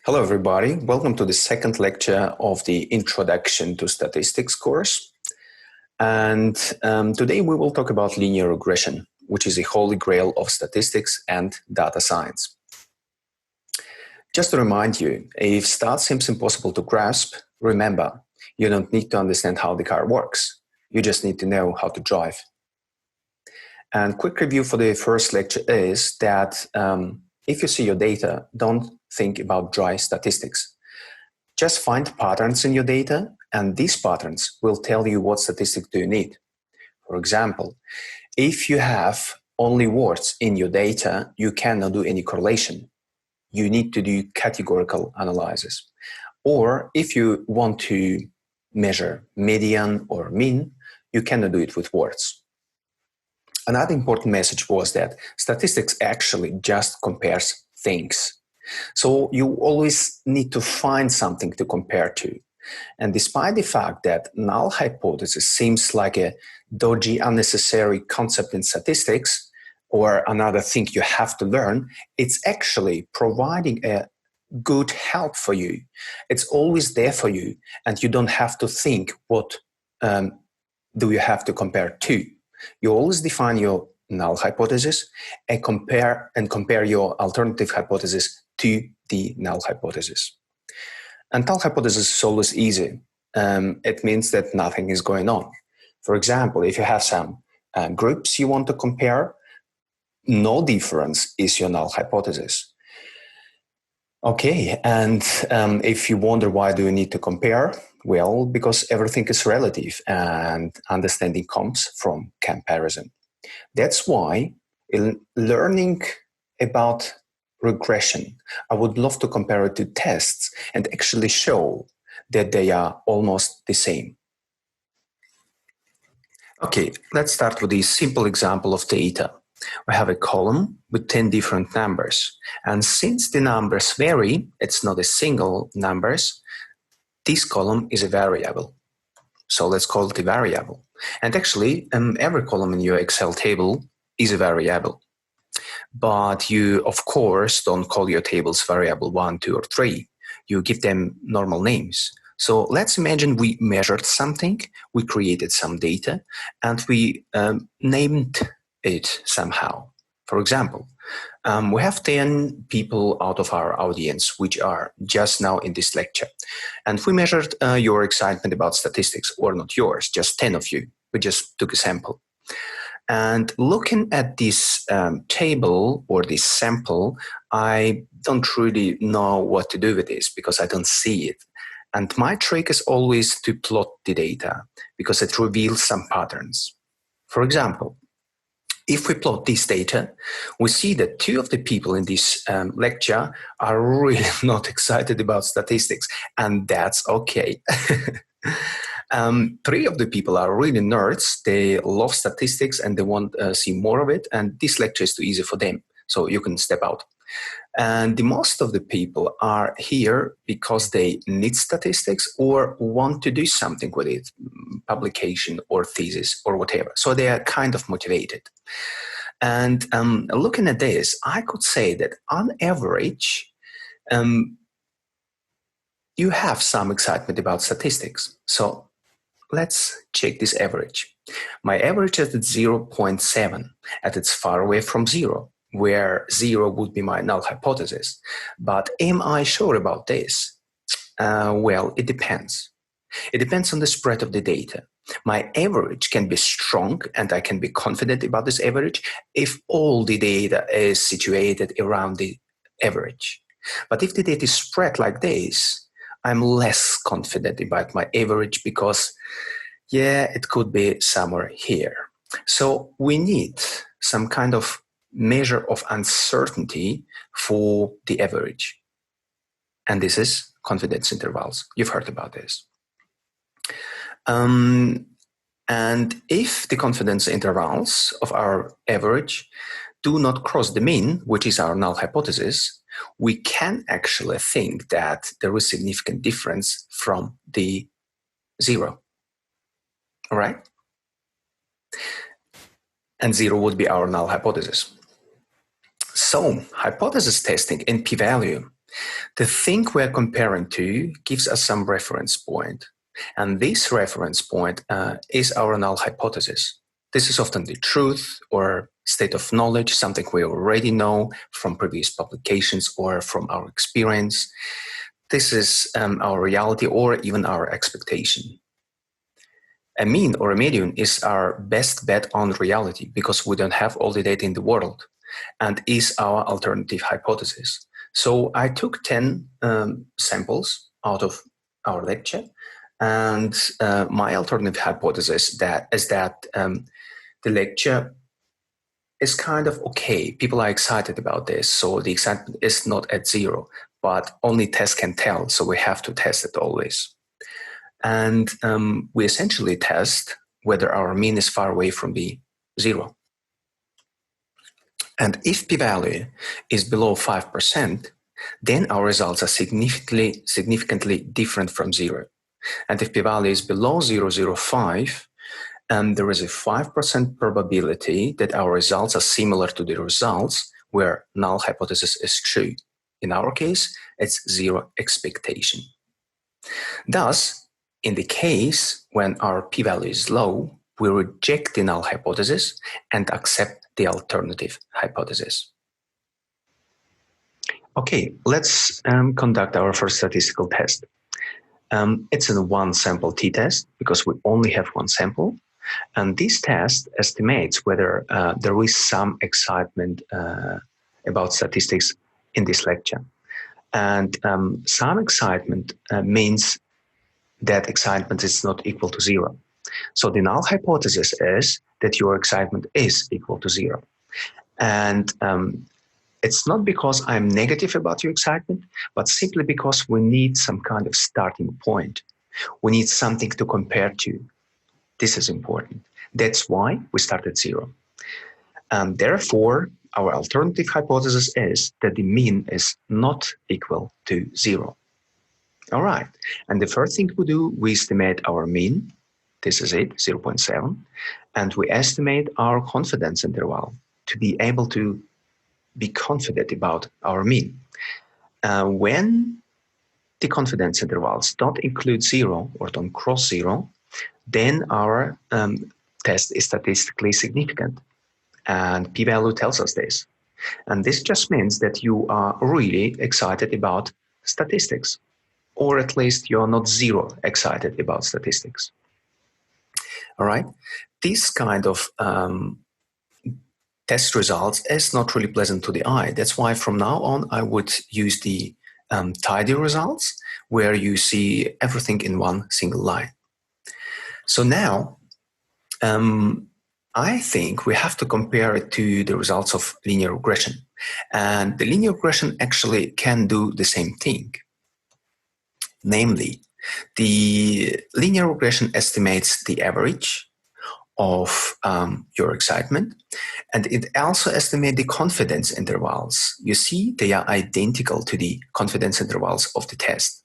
Hello, everybody. Welcome to the second lecture of the Introduction to Statistics course. And today we will talk about linear regression, which is the holy grail of statistics and data science. Just to remind you, if stat seems impossible to grasp, remember, you don't need to understand how the car works. You just need to know how to drive. And quick review for the first lecture is that if you see your data, don't think about dry statistics. Just find patterns in your data, and these patterns will tell you what statistics do you need. For example, if you have only words in your data, you cannot do any correlation. You need to do categorical analysis. Or if you want to measure median or mean, you cannot do it with words. Another important message was that statistics actually just compares things. So you always need to find something to compare to. And despite the fact that null hypothesis seems like a dodgy, unnecessary concept in statistics, or another thing you have to learn, it's actually providing a good help for you. It's always there for you, and you don't have to think what do you have to compare to. You always define your null hypothesis and compare your alternative hypothesis to the null hypothesis. And null hypothesis is always easy. It means that nothing is going on. For example, if you have some groups you want to compare, no difference is your null hypothesis. Okay, and if you wonder why do you need to compare, well, because everything is relative and understanding comes from comparison. That's why in learning about regression, I would love to compare it to tests and actually show that they are almost the same. Okay, let's start with a simple example of data. We have a column with 10 different numbers. And since the numbers vary, it's not a single numbers, this column is a variable. So let's call it a variable. And actually, every column in your Excel table is a variable. But you, of course, don't call your tables variable 1, 2, or 3. You give them normal names. So let's imagine we measured something, we created some data, and we named it somehow. For example, we have 10 people out of our audience, which are just now in this lecture. And we measured your excitement about statistics, or not yours, just 10 of you. We just took a sample. And looking at this table or this sample, I don't really know what to do with this because I don't see it. And my trick is always to plot the data because it reveals some patterns. For example, if we plot this data, we see that 2 of the people in this lecture are really not excited about statistics, and that's okay. 3 of the people are really nerds. They love statistics and they want to see more of it, and this lecture is too easy for them, so you can step out. And the most of the people are here because they need statistics or want to do something with it, publication or thesis or whatever. So they are kind of motivated. And looking at this, I could say that on average, you have some excitement about statistics. So let's check this average. My average is at 0.7, and it's far away from 0. Where 0 would be my null hypothesis. But am I sure about this? Well, it depends. It depends on the spread of the data. My average can be strong and I can be confident about this average if all the data is situated around the average. But if the data is spread like this, I'm less confident about my average because, yeah, it could be somewhere here. So we need some kind of measure of uncertainty for the average. And this is confidence intervals. You've heard about this. And if the confidence intervals of our average do not cross the mean, which is our null hypothesis, we can actually think that there is significant difference from the 0. All right? And 0 would be our null hypothesis. So hypothesis testing in p-value The thing we're comparing to gives us some reference point. And this reference point is our null hypothesis. This is often the truth or state of knowledge, something we already know from previous publications or from our experience. This is our reality or even our expectation. A mean or a median is our best bet on reality because we don't have all the data in the world and is our alternative hypothesis. So I took 10 samples out of our lecture, and my alternative hypothesis is that the lecture is kind of okay. People are excited about this, so the excitement is not at zero, but only tests can tell, so we have to test it always. And we essentially test whether our mean is far away from the zero. And if p-value is below 5%, then our results are significantly different from zero. And if p-value is below 0.005, there is a 5% probability that our results are similar to the results where null hypothesis is true. In our case, it's zero expectation. Thus, in the case when our p-value is low, we reject the null hypothesis and accept the alternative hypothesis. Okay, let's conduct our first statistical test. It's a one sample t-test because we only have one sample. And this test estimates whether there is some excitement about statistics in this lecture. And some excitement means that excitement is not equal to zero. So the null hypothesis is that your excitement is equal to zero. And it's not because I'm negative about your excitement, but simply because we need some kind of starting point. We need something to compare to. This is important. That's why we start at zero. And therefore, our alternative hypothesis is that the mean is not equal to zero. All right. And the first thing we do, we estimate our mean. This is it, 0.7. And we estimate our confidence interval to be able to be confident about our mean. When the confidence intervals don't include zero or don't cross zero, then our test is statistically significant. And p-value tells us this. And this just means that you are really excited about statistics, or at least you're not zero excited about statistics. All right. This kind of test results is not really pleasant to the eye. That's why from now on, I would use the tidy results where you see everything in one single line. So now, I think we have to compare it to the results of linear regression. And the linear regression actually can do the same thing. Namely, the linear regression estimates the average of your excitement, and it also estimates the confidence intervals. You see, they are identical to the confidence intervals of the test.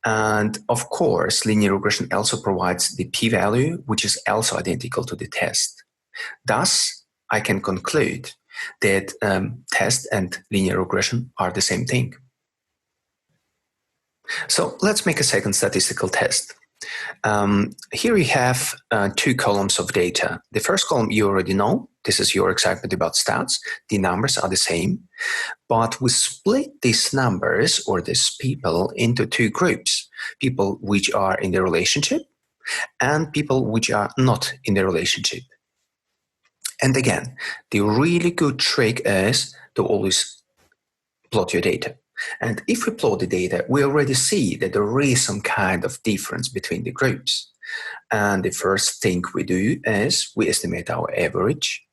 And of course, linear regression also provides the p-value, which is also identical to the test. Thus, I can conclude that test and linear regression are the same thing. So let's make a second statistical test. Here we have two columns of data. The first column you already know. This is your excitement about stats. The numbers are the same, but we split these numbers or these people into two groups: people which are in the relationship and people which are not in the relationship. And again, the really good trick is to always plot your data. And if we plot the data, we already see that there is some kind of difference between the groups. And the first thing we do is we estimate our average.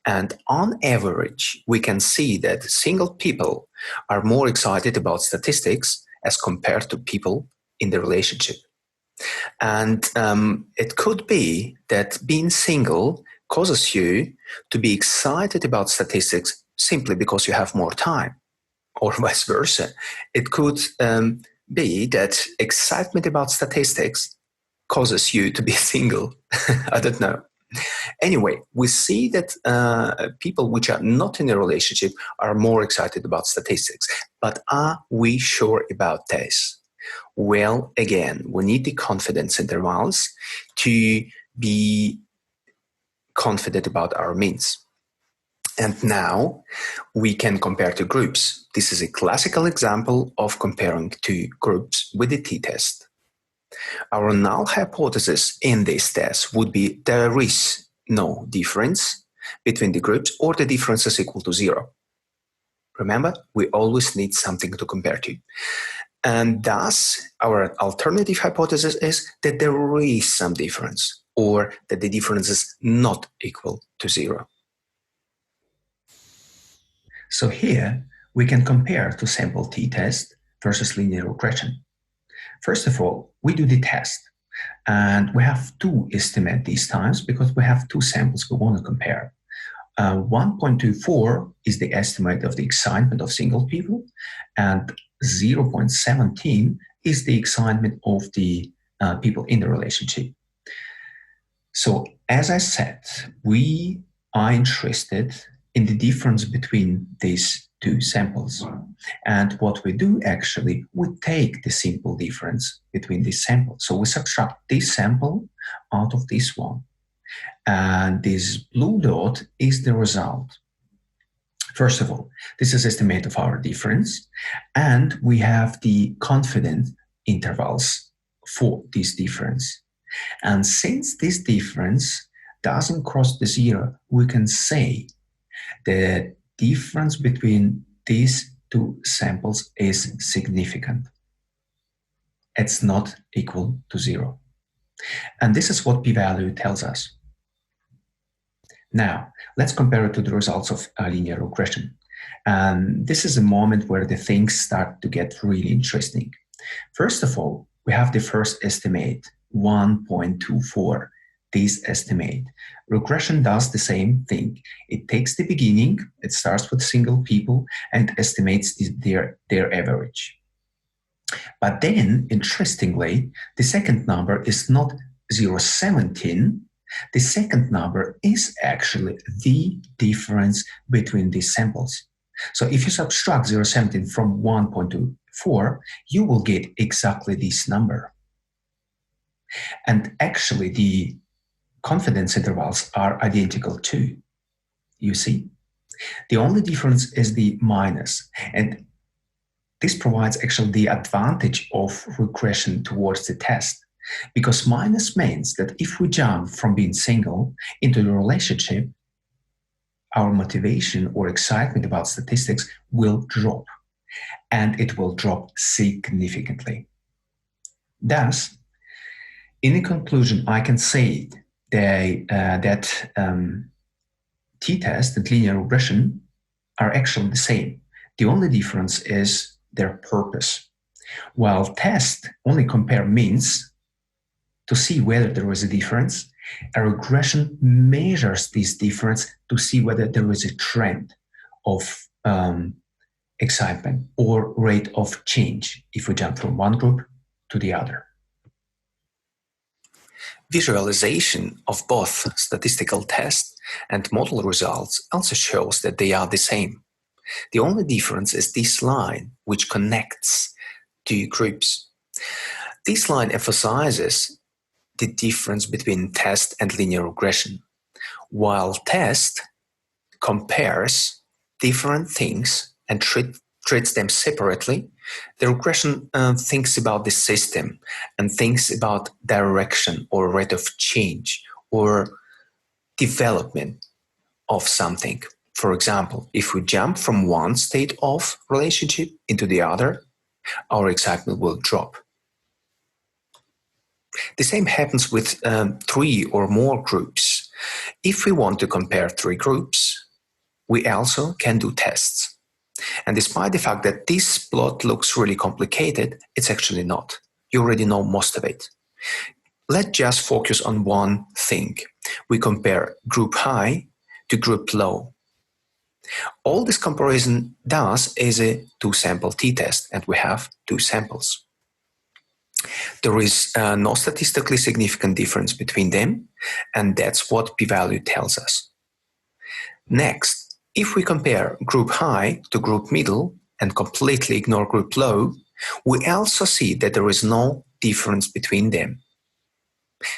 And on average, we can see that single people are more excited about statistics as compared to people in the relationship. And it could be that being single causes you to be excited about statistics simply because you have more time, or vice versa. It could be that excitement about statistics causes you to be single. I don't know. Anyway, we see that people which are not in a relationship are more excited about statistics. But are we sure about this? Well, again, we need the confidence intervals to be confident about our means. And now we can compare two groups. This is a classical example of comparing two groups with the t-test. Our null hypothesis in this test would be there is no difference between the groups, or the difference is equal to 0. Remember, we always need something to compare to. And thus, our alternative hypothesis is that there is some difference, or that the difference is not equal to 0. So here, we can compare two sample t-test versus linear regression. First of all, we do the test, and we have to estimate these times because we have two samples we want to compare. 1.24 is the estimate of the excitement of single people, and 0.17 is the excitement of the people in the relationship. So, as I said, we are interested in the difference between these two samples. And what we do actually, we take the simple difference between these samples. So we subtract this sample out of this one. And this blue dot is the result. First of all, this is estimate of our difference. And we have the confidence intervals for this difference. And since this difference doesn't cross the 0, we can say the difference between these two samples is significant. It's not equal to 0. And this is what p-value tells us. Now, let's compare it to the results of linear regression. And this is a moment where the things start to get really interesting. First of all, we have the first estimate, 1.24. This estimate. Regression does the same thing. It takes the beginning, it starts with single people, and estimates their average. But then, interestingly, the second number is not 0.17. The second number is actually the difference between these samples. So if you subtract 0.17 from 1.24, you will get exactly this number. And actually, the confidence intervals are identical too, you see? The only difference is the minus. And this provides actually the advantage of regression towards the test. Because minus means that if we jump from being single into the relationship, our motivation or excitement about statistics will drop. And it will drop significantly. Thus, in the conclusion, I can say that t-test and linear regression are actually the same. The only difference is their purpose. While tests only compare means to see whether there is a difference, a regression measures this difference to see whether there is a trend of excitement or rate of change if we jump from one group to the other. Visualization of both statistical tests and model results also shows that they are the same. The only difference is this line, which connects two groups. This line emphasizes the difference between test and linear regression, while test compares different things and treats them separately. The regression thinks about the system and thinks about direction or rate of change or development of something. For example, if we jump from one state of relationship into the other, our excitement will drop. The same happens with 3 or more groups. If we want to compare 3 groups, we also can do tests. And despite the fact that this plot looks really complicated, it's actually not. You already know most of it. Let's just focus on one thing. We compare group high to group low. All this comparison does is a 2-sample t-test, and we have 2 samples. There is no statistically significant difference between them, and that's what p-value tells us. Next, if we compare group high to group middle and completely ignore group low, we also see that there is no difference between them.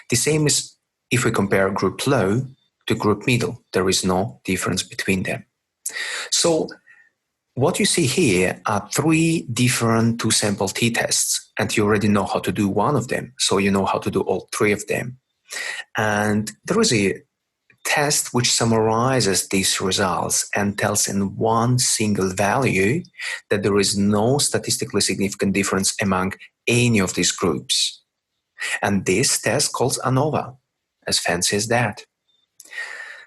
The same is if we compare group low to group middle, there is no difference between them. So what you see here are 3 different two-sample t-tests, and you already know how to do one of them, so you know how to do all 3 of them. And there is a test which summarizes these results and tells in one single value that there is no statistically significant difference among any of these groups. And this test calls ANOVA, as fancy as that.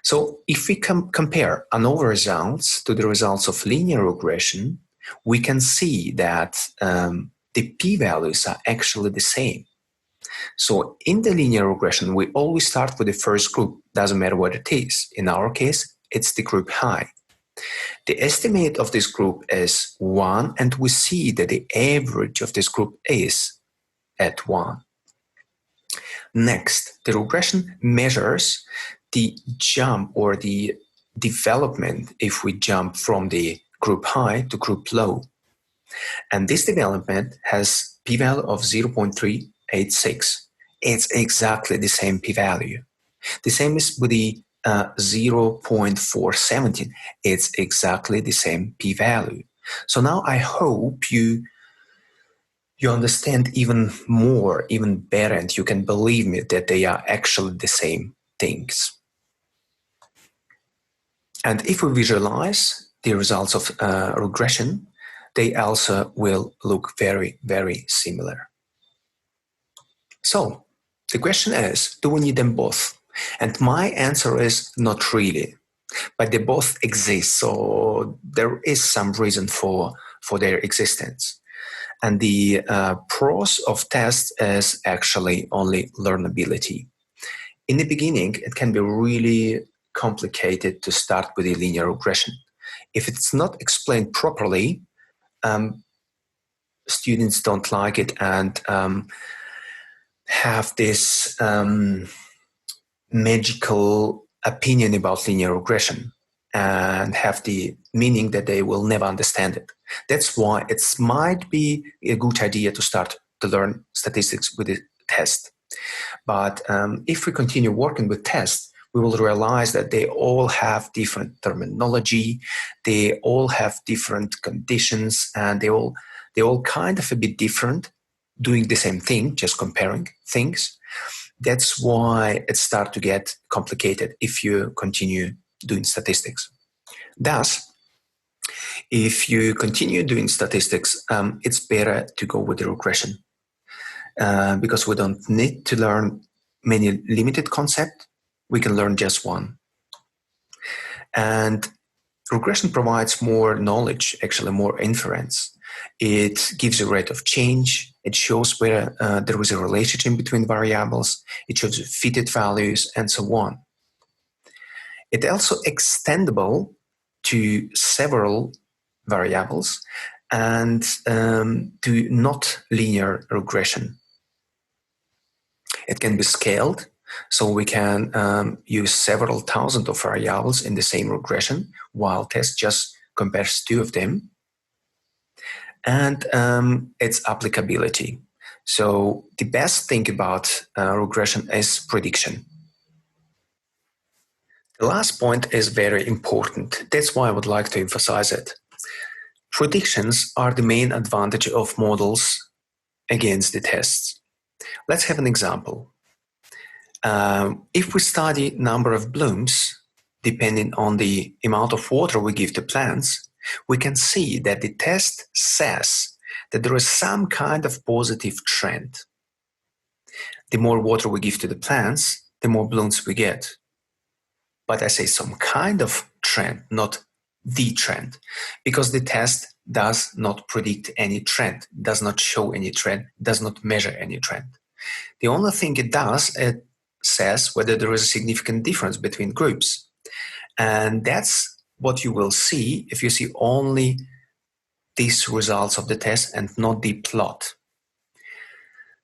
So if we compare ANOVA results to the results of linear regression, we can see that the p-values are actually the same. So in the linear regression, we always start with the first group, doesn't matter what it is. In our case, it's the group high. The estimate of this group is 1, and we see that the average of this group is at 1. Next, the regression measures the jump or the development if we jump from the group high to group low. And this development has p-value of 0.386. It's exactly the same p-value. The same is with the 0.417. It's exactly the same p-value. So now I hope you understand even more, even better, and you can believe me that they are actually the same things. And if we visualize the results of regression, they also will look very, very similar. So the question is, do we need them both? And my answer is not really, but they both exist. So there is some reason for their existence. And the pros of tests is actually only learnability. In the beginning, it can be really complicated to start with a linear regression. If it's not explained properly, students don't like it and have this magical opinion about linear regression and have the meaning that they will never understand it. That's why it might be a good idea to start to learn statistics with a test. But if we continue working with tests, we will realize that they all have different terminology, they all have different conditions, and they all kind of a bit different, doing the same thing, just comparing things. That's why it starts to get complicated if you continue doing statistics. Thus, if you continue doing statistics, it's better to go with the regression because we don't need to learn many limited concepts. We can learn just one. And regression provides more knowledge, actually more inference. It gives a rate of change. It shows where there is a relationship between variables. It shows fitted values and so on. It's also extendable to several variables and to not linear regression. It can be scaled, so we can use several thousand of variables in the same regression, while test just compares 2 of them. And its applicability. So the best thing about regression is prediction. The last point is very important. That's why I would like to emphasize it. Predictions are the main advantage of models against the tests. Let's have an example. If we study number of blooms, depending on the amount of water we give to plants, we can see that the test says that there is some kind of positive trend. The more water we give to the plants, the more blooms we get. But I say some kind of trend, not the trend, because the test does not predict any trend, does not show any trend, does not measure any trend. The only thing it does, it says whether there is a significant difference between groups. And that's what you will see if you see only these results of the test and not the plot.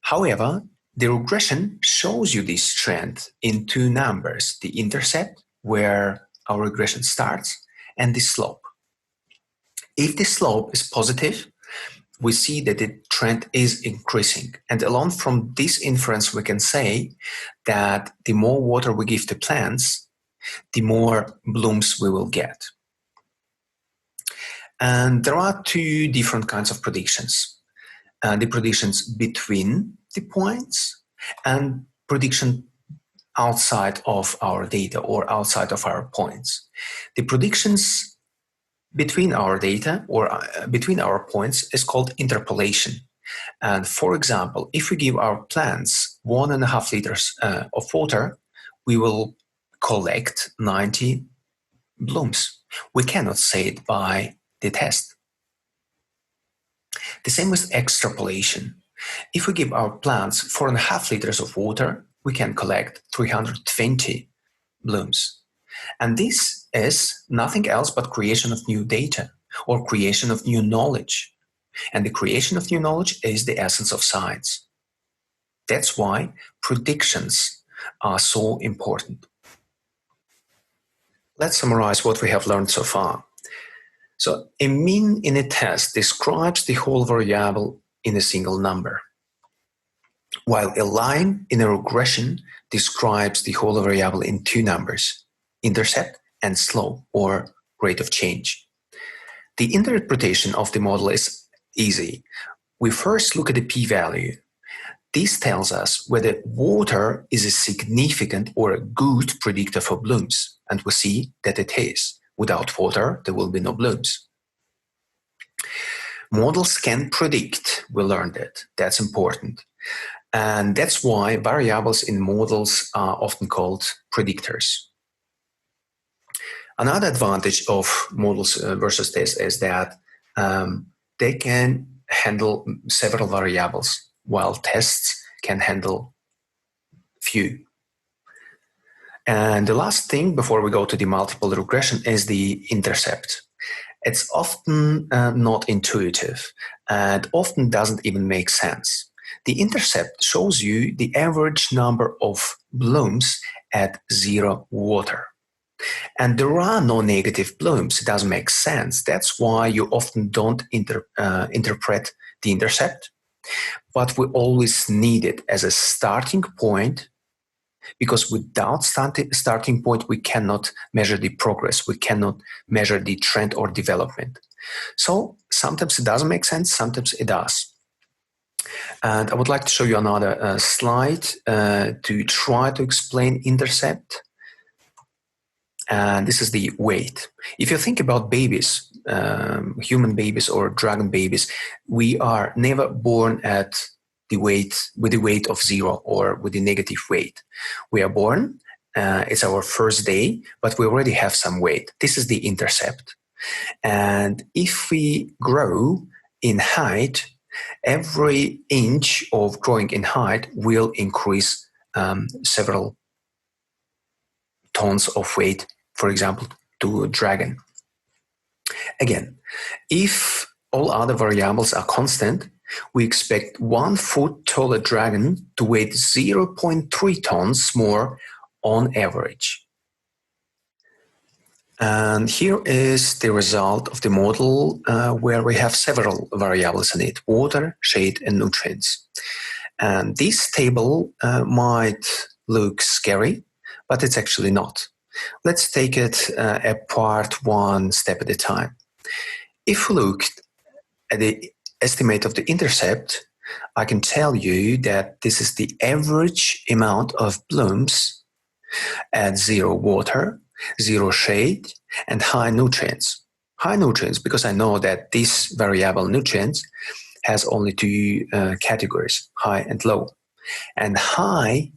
However, the regression shows you this trend in two numbers, the intercept, where our regression starts, and the slope. If the slope is positive, we see that the trend is increasing. And alone from this inference, we can say that the more water we give to plants, the more blooms we will get. And there are two different kinds of predictions. The predictions between the points and prediction outside of our data or outside of our points. The predictions between our data or between our points is called interpolation. And for example, if we give our plants 1.5 liters of water, we will collect 90 blooms. We cannot say it by the test. The same with extrapolation. If we give our plants 4.5 liters of water, we can collect 320 blooms. And this is nothing else but creation of new data or creation of new knowledge. And the creation of new knowledge is the essence of science. That's why predictions are so important. Let's summarize what we have learned so far. So a mean in a test describes the whole variable in a single number, while a line in a regression describes the whole variable in two numbers, intercept and slope or rate of change. The interpretation of the model is easy. We first look at the p-value. This tells us whether water is a significant or a good predictor for blooms, and we see that it is. Without water, there will be no blooms. Models can predict, we learned it. That's important. And that's why variables in models are often called predictors. Another advantage of models versus tests is that they can handle several variables, while tests can handle few. And the last thing before we go to the multiple regression is the intercept. It's often not intuitive and often doesn't even make sense. The intercept shows you the average number of blooms at 0 water. And there are no negative blooms. It doesn't make sense. That's why you often don't interpret the intercept. But we always need it as a starting point, because without starting point, we cannot measure the progress. We cannot measure the trend or development. So sometimes it doesn't make sense, sometimes it does. And I would like to show you another slide to try to explain intercept. And this is the weight. If you think about babies, human babies or dragon babies, we are never born at the weight with the weight of 0 or with the negative weight. We are born, it's our first day, but we already have some weight. This is the intercept. And if we grow in height, every inch of growing in height will increase several tons of weight, for example, to a dragon. Again, if all other variables are constant, we expect 1 foot taller dragon to weigh 0.3 tons more on average. And here is the result of the model where we have several variables in it: water, shade, and nutrients. And this table might look scary, but it's actually not. Let's take it apart one step at a time. If we look at the estimate of the intercept, I can tell you that this is the average amount of blooms at 0 water, 0 shade, and high nutrients. High nutrients, because I know that this variable nutrients has only 2 categories, high and low. And high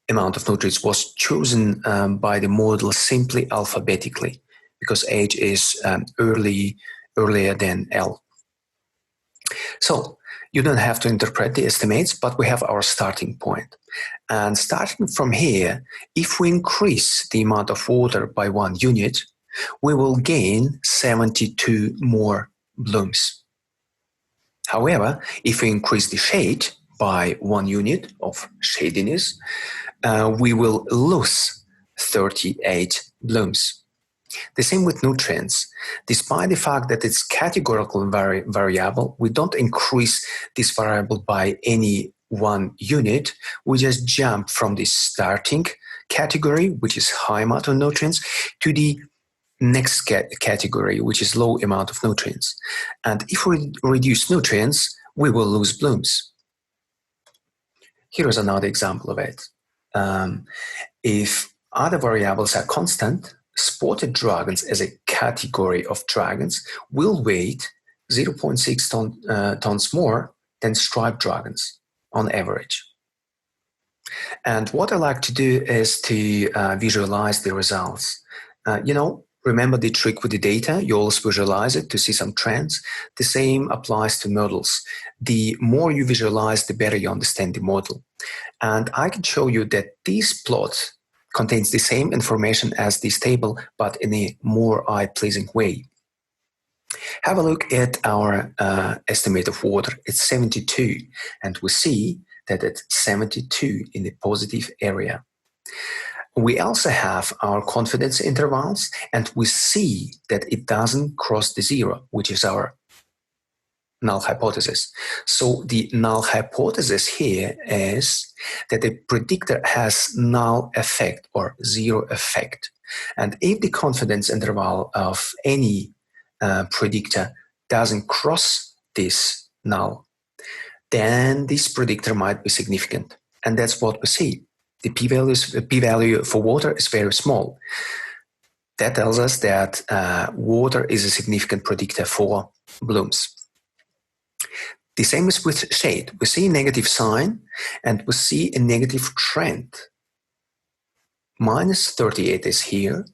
amount of nutrients was chosen by the model simply alphabetically, because H is earlier than L. So you don't have to interpret the estimates, but we have our starting point. And starting from here, if we increase the amount of water by 1 unit, we will gain 72 more blooms. However, if we increase the shade by 1 unit of shadiness, we will lose 38 blooms. The same with nutrients. Despite the fact that it's categorical variable, we don't increase this variable by any 1 unit. We just jump from the starting category, which is high amount of nutrients, to the next category, which is low amount of nutrients. And if we reduce nutrients, we will lose blooms. Here is another example of it. If other variables are constant, spotted dragons as a category of dragons will weigh 0.6 tons more than striped dragons on average. And what I like to do is to visualize the results. Remember the trick with the data, you always visualize it to see some trends. The same applies to models. The more you visualize, the better you understand the model. And I can show you that this plot contains the same information as this table, but in a more eye-pleasing way. Have a look at our estimate of water. It's 72, and we see that it's 72 in the positive area. We also have our confidence intervals, and we see that it doesn't cross the 0, which is our null hypothesis. So the null hypothesis here is that the predictor has null effect or 0 effect. And if the confidence interval of any predictor doesn't cross this null, then this predictor might be significant. And that's what we see. The p-value for water is very small. That tells us that water is a significant predictor for blooms. The same is with shade. We see a negative sign and we see a negative trend. Minus 38 is here.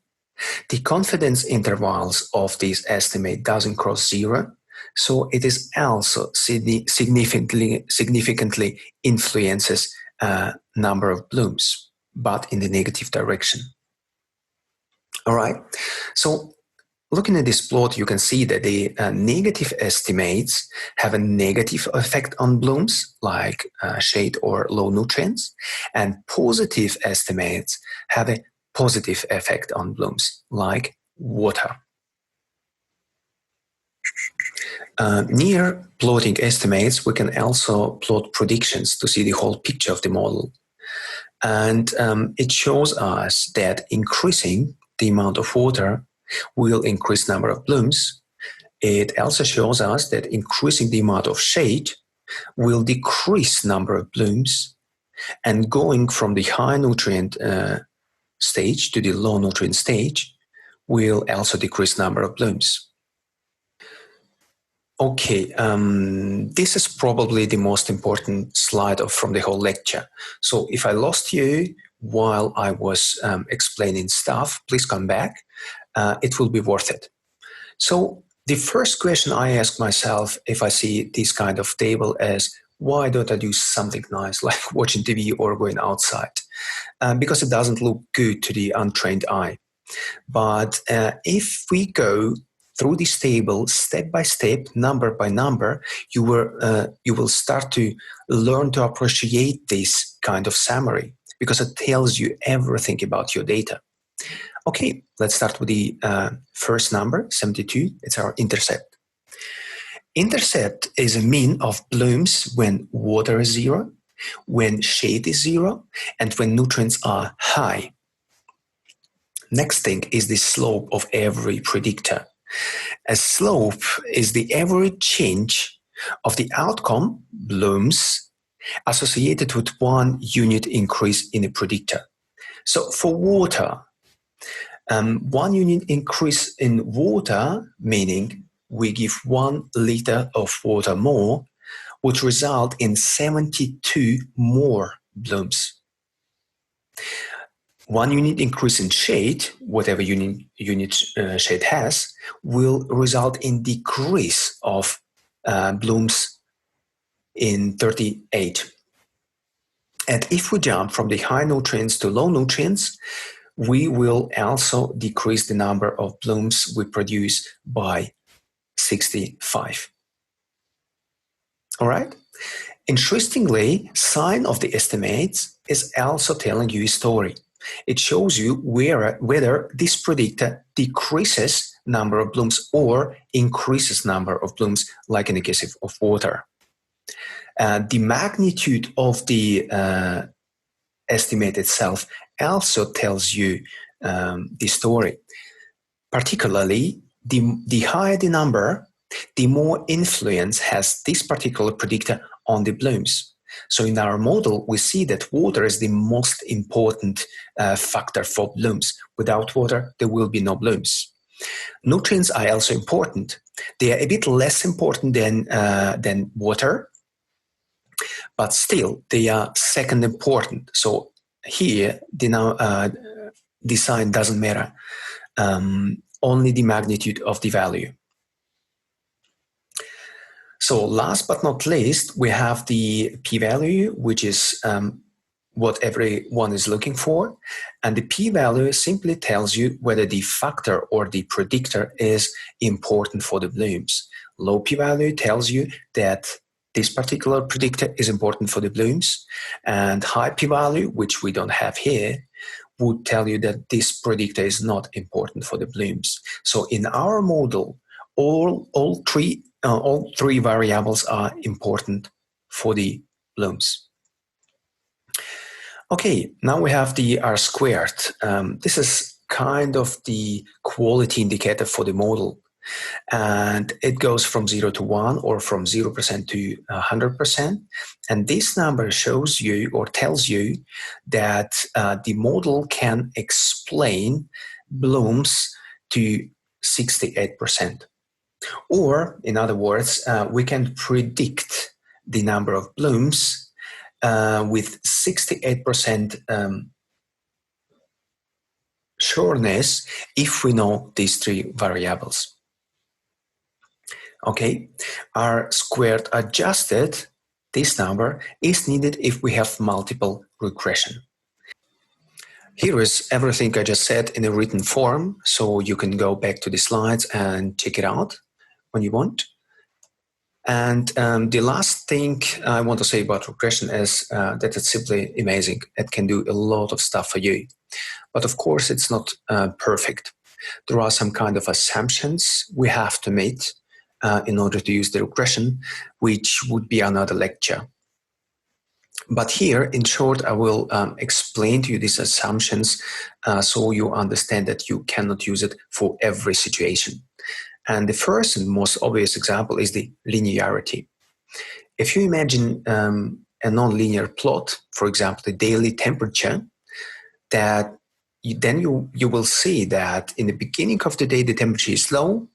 The confidence intervals of this estimate doesn't cross 0, so it is also significantly influences number of blooms, but in the negative direction. All right, so looking at this plot, you can see that the negative estimates have a negative effect on blooms, like shade or low nutrients, and positive estimates have a positive effect on blooms, like water. Near plotting estimates, we can also plot predictions to see the whole picture of the model. And it shows us that increasing the amount of water will increase number of blooms. It also shows us that increasing the amount of shade will decrease number of blooms, and going from the high nutrient stage to the low nutrient stage will also decrease number of blooms. Okay, this is probably the most important slide from the whole lecture. So if I lost you while I was explaining stuff, please come back. It will be worth it. So the first question I ask myself if I see this kind of table is, why don't I do something nice like watching TV or going outside? Because it doesn't look good to the untrained eye. But if we go through this table, step by step, number by number, you will start to learn to appreciate this kind of summary because it tells you everything about your data. Okay, let's start with the first number, 72. It's our intercept. Intercept is a mean of blooms when water is 0, when shade is 0, and when nutrients are high. Next thing is the slope of every predictor. A slope is the average change of the outcome, blooms, associated with 1 unit increase in a predictor. So for water, 1 unit increase in water, meaning we give 1 liter of water more, would result in 72 more blooms. 1 unit increase in shade, whatever unit shade has, will result in decrease of blooms in 38. And if we jump from the high nutrients to low nutrients, we will also decrease the number of blooms we produce by 65. All right? Interestingly, sign of the estimates is also telling you a story. It shows you whether this predictor decreases number of blooms or increases number of blooms, like in the case of water. The magnitude of the estimate itself also tells you the story. Particularly, the higher the number, the more influence has this particular predictor on the blooms. So in our model, we see that water is the most important factor for blooms. Without water, there will be no blooms. Nutrients are also important. They are a bit less important than water, but still they are second important. So here, the sign doesn't matter. Only the magnitude of the value. So last but not least, we have the p-value, which is what everyone is looking for. And the p-value simply tells you whether the factor or the predictor is important for the blooms. Low p-value tells you that this particular predictor is important for the blooms. And high p-value, which we don't have here, would tell you that this predictor is not important for the blooms. So in our model, all three variables are important for the blooms. Okay, now we have the R squared. This is kind of the quality indicator for the model. And it goes from 0 to 1 or from 0% to 100%. And this number shows you or tells you that the model can explain blooms to 68%. Or, in other words, we can predict the number of blooms with 68% sureness if we know these three variables. Okay, R squared adjusted, this number is needed if we have multiple regression. Here is everything I just said in a written form, so you can go back to the slides and check it out when you want. And the last thing I want to say about regression is that it's simply amazing. It can do a lot of stuff for you. But of course, it's not perfect. There are some kind of assumptions we have to meet in order to use the regression, which would be another lecture. But here, in short, I will explain to you these assumptions so you understand that you cannot use it for every situation. And the first and most obvious example is the linearity. If you imagine a non-linear plot, for example, the daily temperature, that then you will see that in the beginning of the day, the temperature is low,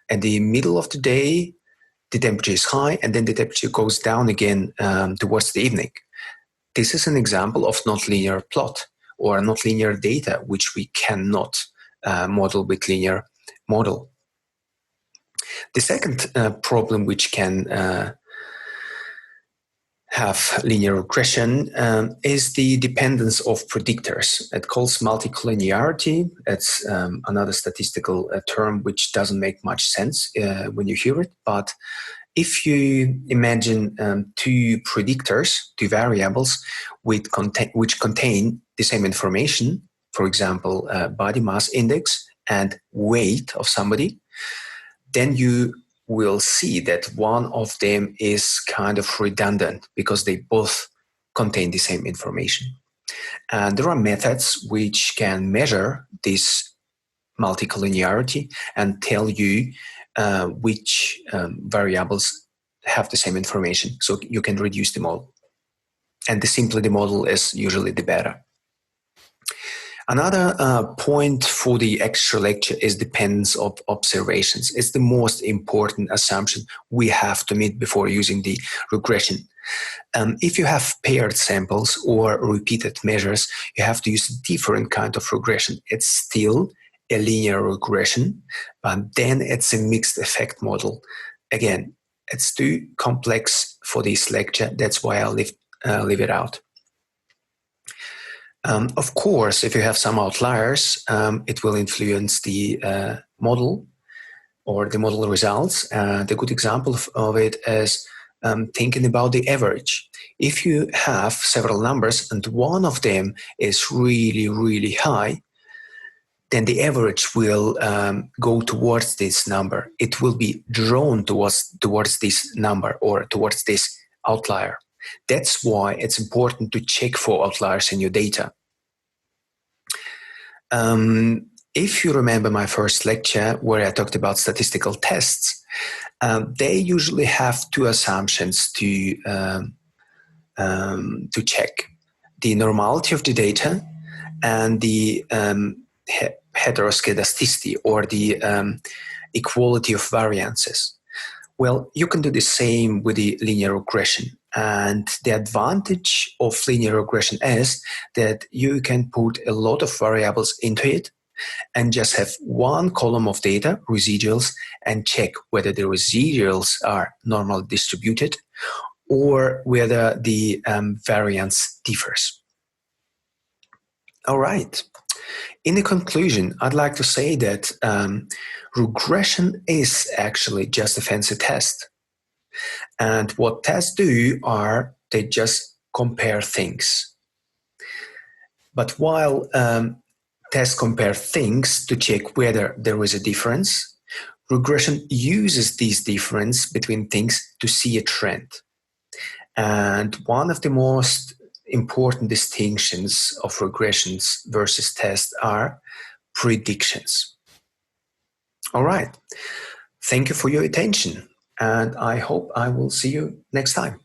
at the middle of the day, the temperature is high, and then the temperature goes down again towards the evening. This is an example of not linear plot or not linear data, which we cannot model with linear model. The second problem which can have linear regression is the dependence of predictors. It calls multicollinearity. It's another statistical term which doesn't make much sense when you hear it. But if you imagine two predictors, two variables which contain the same information, for example, body mass index and weight of somebody, then you will see that one of them is kind of redundant because they both contain the same information. And there are methods which can measure this multicollinearity and tell you which variables have the same information, so you can reduce the model. And the simpler the model is, usually the better. Another point for the extra lecture is dependence of observations. It's the most important assumption we have to meet before using the regression. If you have paired samples or repeated measures, you have to use a different kind of regression. It's still a linear regression, but then it's a mixed effect model. Again, it's too complex for this lecture. That's why I'll leave it out. Of course, if you have some outliers, it will influence the model or the model results. The good example of it is thinking about the average. If you have several numbers and one of them is really, really high, then the average will go towards this number. It will be drawn towards this number or towards this outlier. That's why it's important to check for outliers in your data. If you remember my first lecture where I talked about statistical tests, they usually have two assumptions to check: the normality of the data and the heteroscedasticity, or the equality of variances. Well, you can do the same with the linear regression. And the advantage of linear regression is that you can put a lot of variables into it and just have one column of data, residuals, and check whether the residuals are normally distributed or whether the variance differs. All right. In the conclusion, I'd like to say that regression is actually just a fancy test. And what tests do are they just compare things. But while tests compare things to check whether there is a difference, regression uses this difference between things to see a trend. And one of the most important distinctions of regressions versus tests are predictions. All right. Thank you for your attention, and I hope I will see you next time.